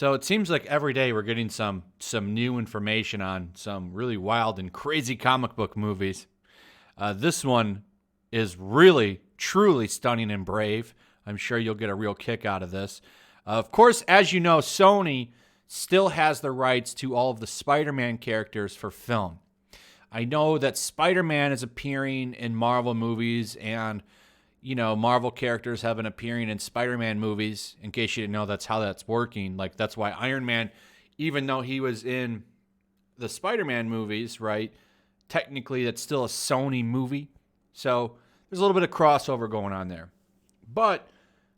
So it seems like every day we're getting some new information on some really wild and crazy comic book movies. This one is really, truly stunning and brave. I'm sure you'll get a real kick out of this. Of course, as you know, Sony still has the rights to all of the Spider-Man characters for film. I know that Spider-Man is appearing in Marvel movies, and Marvel characters have been appearing in Spider-Man movies. In case you didn't know, that's how that's working. Like, that's why Iron Man, even though he was in the Spider-Man movies, right, technically that's still a Sony movie. So there's a little bit of crossover going on there. But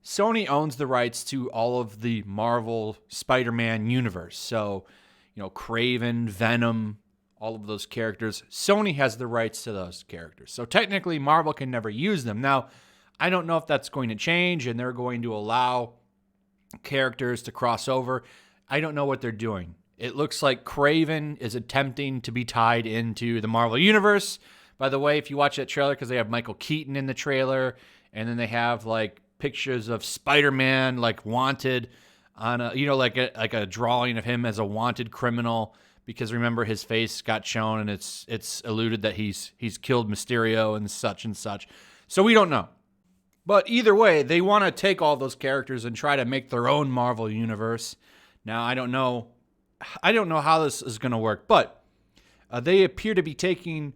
Sony owns the rights to all of the Marvel Spider-Man universe. So, Kraven, Venom, all of those characters. Sony has the rights to those characters. So technically, Marvel can never use them. Now, I don't know if that's going to change and they're going to allow characters to cross over. I don't know what they're doing. It looks like Kraven is attempting to be tied into the Marvel Universe. By the way, if you watch that trailer, because they have Michael Keaton in the trailer, and then they have like pictures of Spider-Man like wanted on a, like a drawing of him as a wanted criminal. Because remember, his face got shown, and it's alluded that he's killed Mysterio and such and such. So we don't know. But either way, they want to take all those characters and try to make their own Marvel universe. Now, I don't know how this is going to work, but they appear to be taking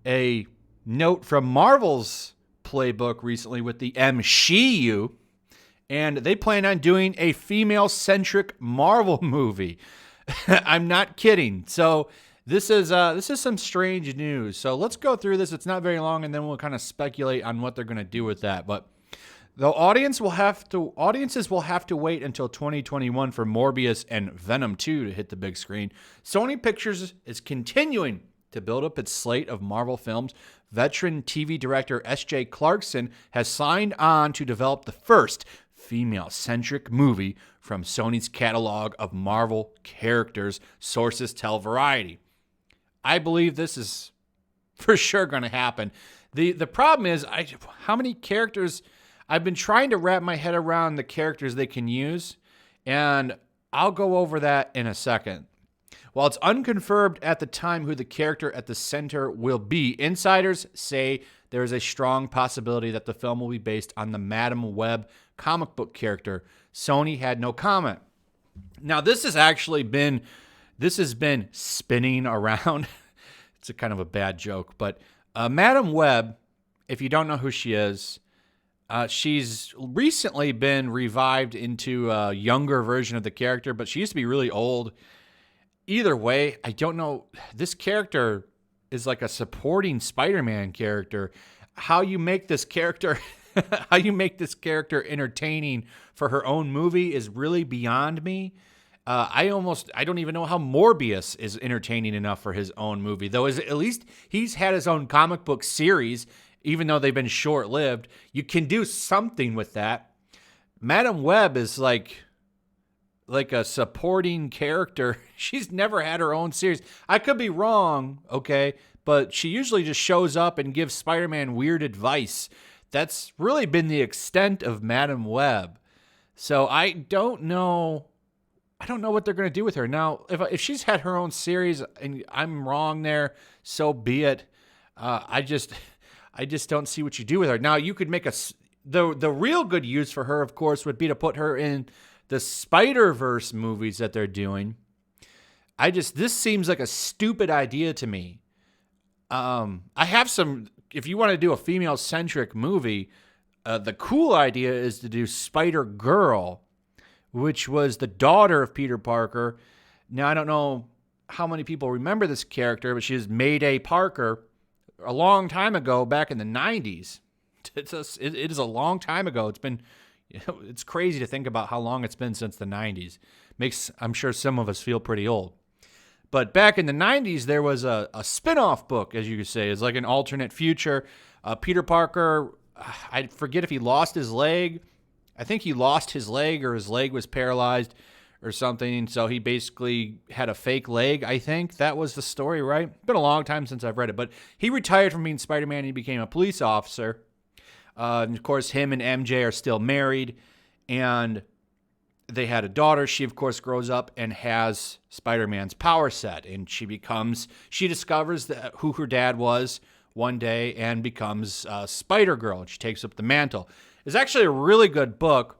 a note from Marvel's playbook recently with the MCU, and they plan on doing a female-centric Marvel movie. I'm not kidding. So this is some strange news. So let's go through this. It's not very long, and then we'll kind of speculate on what they're going to do with that. But the audiences will have to wait until 2021 for Morbius and Venom 2 to hit the big screen. Sony Pictures is continuing to build up its slate of Marvel films. Veteran TV director S.J. Clarkson has signed on to develop the first female-centric movie from Sony's catalog of Marvel characters, sources tell Variety. I believe this is for sure going to happen. The problem is, how many characters... I've been trying to wrap my head around the characters they can use, and I'll go over that in a second. While it's unconfirmed at the time who the character at the center will be, insiders say there is a strong possibility that the film will be based on the Madam Web comic book character. Sony had no comment. Now, this has been spinning around. It's a kind of a bad joke, but Madam Web, if you don't know who she is, she's recently been revived into a younger version of the character, but she used to be really old. Either way, I don't know. This character is like a supporting Spider-Man character. How you make this character entertaining for her own movie is really beyond me. I don't even know how Morbius is entertaining enough for his own movie, though. At least he's had his own comic book series. Even though they've been short-lived, you can do something with that. Madam Web is like a supporting character. She's never had her own series. I could be wrong, okay? But she usually just shows up and gives Spider-Man weird advice. That's really been the extent of Madam Web. So I don't know what they're going to do with her. Now, if she's had her own series and I'm wrong there, so be it. I just don't see what you do with her. Now, you could make the real good use for her, of course, would be to put her in the Spiderverse movies that they're doing. This seems like a stupid idea to me. If you want to do a female-centric movie, the cool idea is to do Spider-Girl, which was the daughter of Peter Parker. Now, I don't know how many people remember this character, but she is Mayday Parker. A long time ago, back in the 90s. It is a long time ago. It's crazy to think about how long it's been since the 90s. Makes, I'm sure, some of us feel pretty old. But back in the 90s, there was a spin-off book, as you could say. It's like an alternate future. Peter Parker, I forget if he lost his leg. I think he lost his leg or his leg was paralyzed or something. So he basically had a fake leg, I think. That was the story, right? It's been a long time since I've read it. But he retired from being Spider-Man and he became a police officer. And of course, him and MJ are still married. And they had a daughter. She, of course, grows up and has Spider-Man's power set, and she discovers who her dad was one day and becomes Spider-Girl, and she takes up the mantle. It's actually a really good book.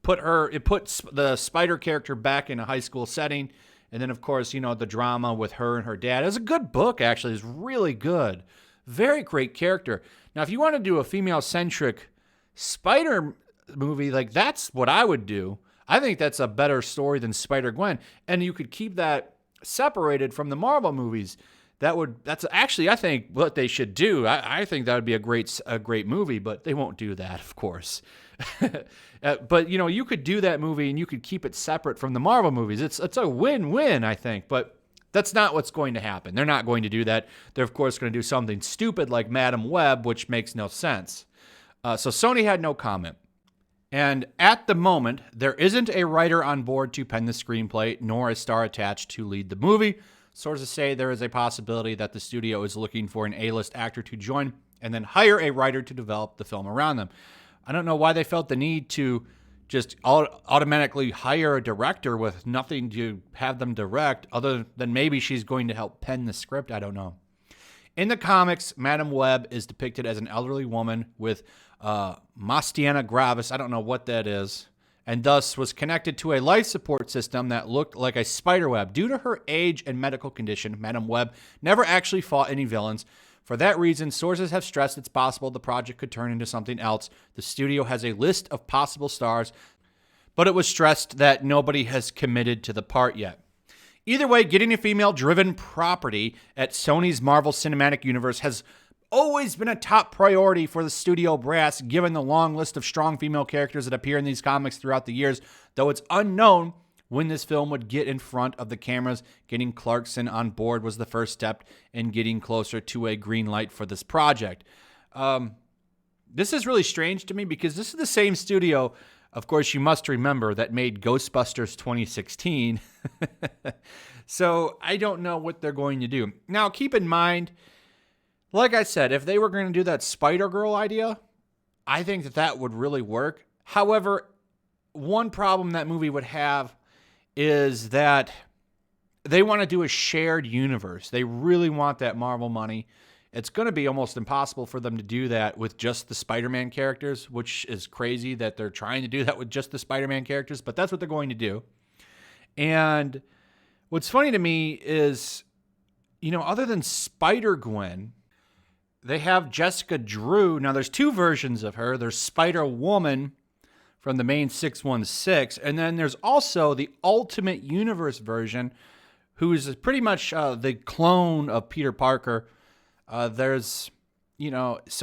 It puts the Spider character back in a high school setting, and then, of course, the drama with her and her dad. It's a good book, actually. It's really good. Very great character. Now, if you want to do a female-centric Spider movie, like, that's what I would do. I think that's a better story than Spider-Gwen, and you could keep that separated from the Marvel movies. That's actually, I think, what they should do. I think that would be a great movie, but they won't do that, of course. But you could do that movie and you could keep it separate from the Marvel movies. It's a win-win, I think, but that's not what's going to happen. They're not going to do that. They're, of course, going to do something stupid like Madam Web, which makes no sense. So Sony had no comment. And at the moment, there isn't a writer on board to pen the screenplay, nor a star attached to lead the movie. Sources say there is a possibility that the studio is looking for an A-list actor to join and then hire a writer to develop the film around them. I don't know why they felt the need to just automatically hire a director with nothing to have them direct, other than maybe she's going to help pen the script. I don't know. In the comics, Madam Web is depicted as an elderly woman with myasthenia gravis. I don't know what that is. And thus was connected to a life support system that looked like a spider web. Due to her age and medical condition, Madam Web never actually fought any villains. For that reason, sources have stressed it's possible the project could turn into something else. The studio has a list of possible stars, but it was stressed that nobody has committed to the part yet. Either way, getting a female-driven property at Sony's Marvel Cinematic Universe has always been a top priority for the studio brass, given the long list of strong female characters that appear in these comics throughout the years, though it's unknown when this film would get in front of the cameras. Getting Clarkson on board was the first step in getting closer to a green light for this project. This is really strange to me because this is the same studio, of course, you must remember, that made Ghostbusters 2016. So I don't know what they're going to do. Now, keep in mind, like I said, if they were going to do that Spider-Girl idea, I think that would really work. However, one problem that movie would have is that they want to do a shared universe. They really want that Marvel money. It's going to be almost impossible for them to do that with just the Spider-Man characters, which is crazy that they're trying to do that with just the Spider-Man characters, but that's what they're going to do. And what's funny to me is, other than Spider-Gwen, they have Jessica Drew. Now, there's two versions of her. There's Spider-Woman from the main 616, and then there's also the Ultimate Universe version, who is pretty much the clone of Peter Parker. So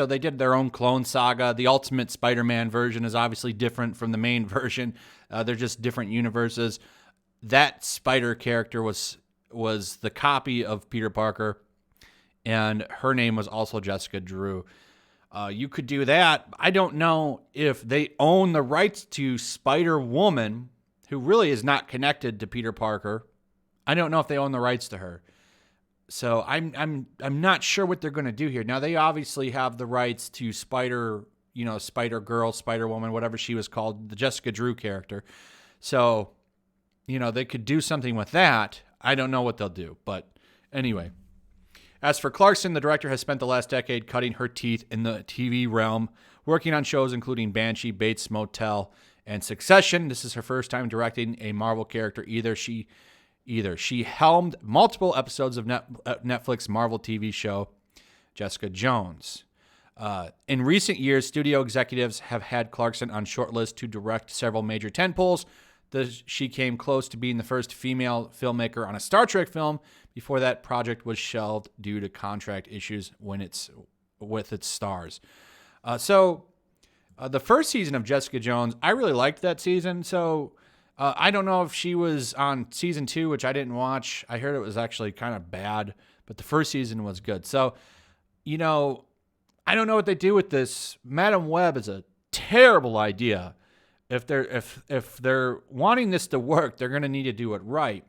they did their own clone saga. The Ultimate Spider-Man version is obviously different from the main version. They're just different universes. That Spider character was the copy of Peter Parker, and her name was also Jessica Drew. You could do that. I don't know if they own the rights to Spider-Woman, who really is not connected to Peter Parker. I don't know if they own the rights to her. So I'm not sure what they're going to do here. Now, they obviously have the rights to Spider-Girl, Spider-Woman, whatever she was called, the Jessica Drew character. So, they could do something with that. I don't know what they'll do. But anyway. As for Clarkson, the director has spent the last decade cutting her teeth in the TV realm, working on shows including Banshee, Bates Motel, and Succession. This is her first time directing a Marvel character either. She helmed multiple episodes of Netflix Marvel TV show Jessica Jones. In recent years, studio executives have had Clarkson on short lists to direct several major tentpoles. She came close to being the first female filmmaker on a Star Trek film. Before that, project was shelved due to contract issues with its stars. So the first season of Jessica Jones, I really liked that season. So I don't know if she was on season 2, which I didn't watch. I heard it was actually kind of bad, but the first season was good. So, I don't know what they do with this. Madam Web is a terrible idea. If they're wanting this to work, they're going to need to do it right.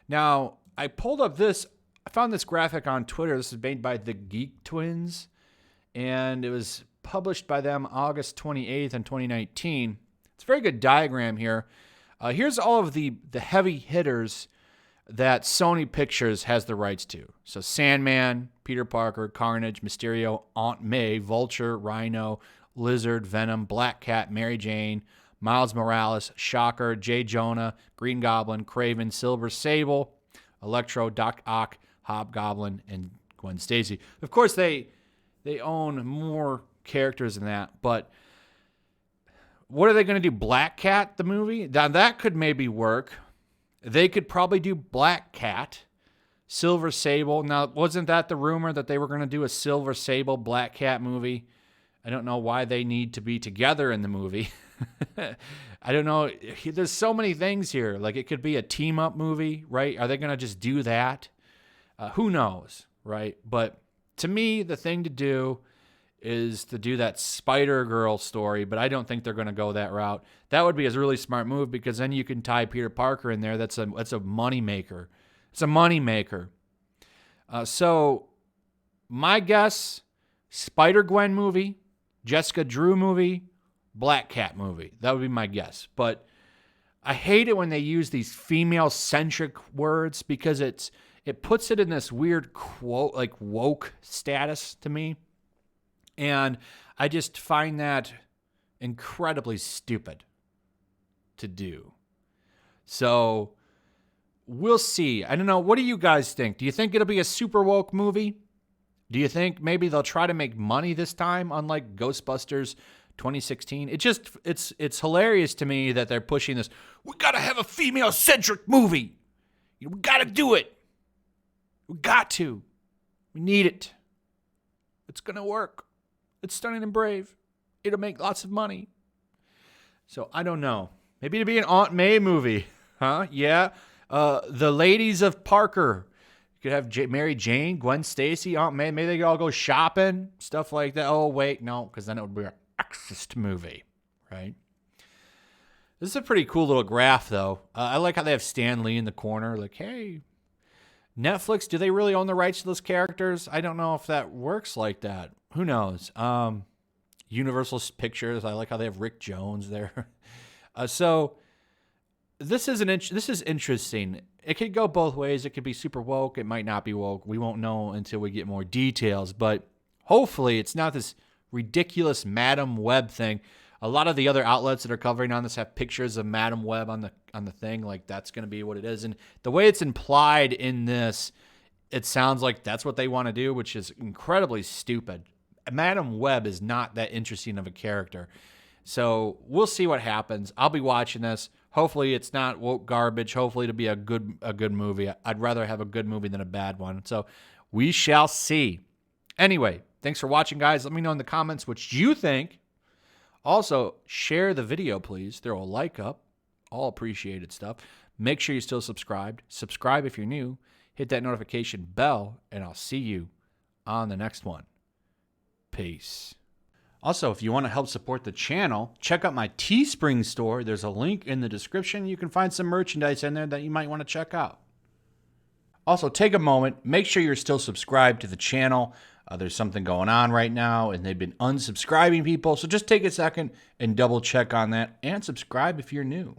Now, I found this graphic on Twitter. This is made by the Geek Twins, and it was published by them August 28th in 2019. It's a very good diagram here. Here's all of the heavy hitters that Sony Pictures has the rights to. So Sandman, Peter Parker, Carnage, Mysterio, Aunt May, Vulture, Rhino, Lizard, Venom, Black Cat, Mary Jane, Miles Morales, Shocker, J. Jonah, Green Goblin, Kraven, Silver Sable, Electro, Doc Ock, Hobgoblin, and Gwen Stacy. Of course, they own more characters than that, but what are they going to do? Black Cat, the movie? Now, that could maybe work. They could probably do Black Cat, Silver Sable. Now, wasn't that the rumor that they were going to do a Silver Sable Black Cat movie? I don't know why they need to be together in the movie. I don't know. There's so many things here. Like, it could be a team-up movie, right? Are they going to just do that? Who knows, right? But to me, the thing to do is to do that Spider-Girl story, but I don't think they're going to go that route. That would be a really smart move because then you can tie Peter Parker in there. That's a money maker. It's a money maker. So my guess, Spider-Gwen movie, Jessica Drew movie, Black Cat movie. That would be my guess. But I hate it when they use these female-centric words because it puts it in this weird quote, like woke status to me. And I just find that incredibly stupid to do. So we'll see. I don't know. What do you guys think? Do you think it'll be a super woke movie? Do you think maybe they'll try to make money this time, unlike Ghostbusters 2016? It's hilarious to me that they're pushing this. We got to have a female-centric movie. We got to do it. We got to. We need it. It's going to work. It's stunning and brave. It'll make lots of money. So I don't know. Maybe it'll be an Aunt May movie. Huh? Yeah. The Ladies of Parker. You could have Mary Jane, Gwen Stacy, Aunt May. Maybe they could all go shopping. Stuff like that. Oh, wait. No, because then it would be an sexist movie. Right? This is a pretty cool little graph, though. I like how they have Stan Lee in the corner. Like, hey, Netflix, do they really own the rights to those characters? I don't know if that works like that. Who knows? Universal Pictures. I like how they have Rick Jones there. So this is interesting. It could go both ways. It could be super woke. It might not be woke. We won't know until we get more details. But hopefully it's not this ridiculous Madam Web thing. A lot of the other outlets that are covering on this have pictures of Madam Web on the thing. Like, that's going to be what it is. And the way it's implied in this, it sounds like that's what they want to do, which is incredibly stupid. Madam Web is not that interesting of a character. So we'll see what happens. I'll be watching this. Hopefully it's not woke garbage. Hopefully it'll be a good movie. I'd rather have a good movie than a bad one. So we shall see. Anyway, thanks for watching, guys. Let me know in the comments what you think. Also, share the video, please. Throw a like up. All appreciated stuff. Make sure you're still subscribed. Subscribe if you're new. Hit that notification bell, and I'll see you on the next one. Peace. Also, if you want to help support the channel, check out my Teespring store. There's a link in the description. You can find some merchandise in there that you might want to check out. Also, take a moment. Make sure you're still subscribed to the channel. There's something going on right now, and they've been unsubscribing people. So just take a second and double check on that, and subscribe if you're new.